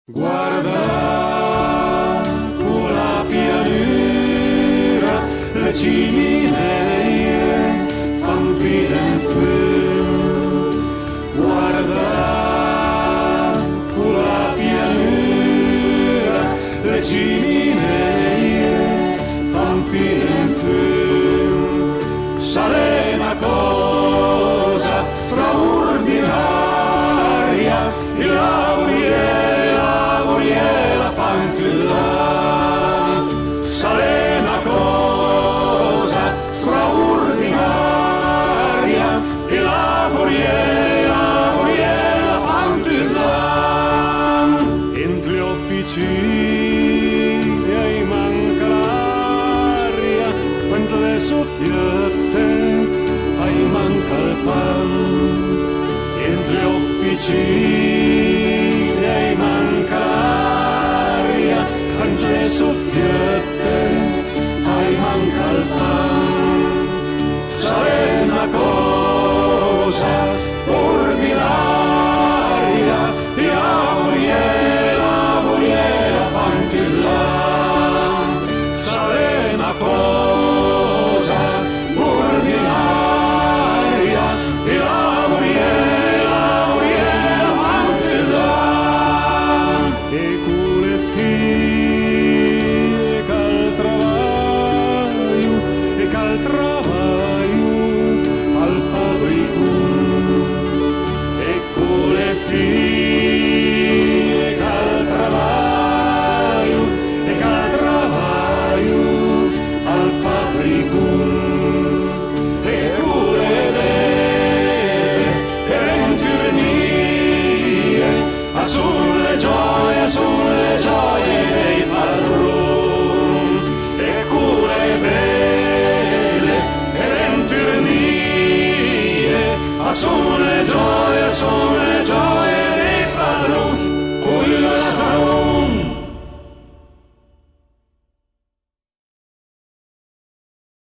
Guarda la pianura, le ciminee fan in fumo. Guarda la pianura, le ciminee fan in fumo. Sale una cosa straordinaria, il la fanculla, sale una cosa straordinaria, e la fanculla. Entro gli officini ai manca l'aria, quando le soffiette ai manca il pan. Entro gli officini ai manca l'aria, quando le soffiette ai manca il pan. Sarà una cosa ordinaria, di lavoriera fantilla. Sarà una cosa ordinaria, di lavoriera fantilla. E con le figlie che travaglio al fabbrico, e con le figlie che travaglio al fabbrico, e con le belle renturnie, sulle gioie dei padroni, e con le belle renturnie,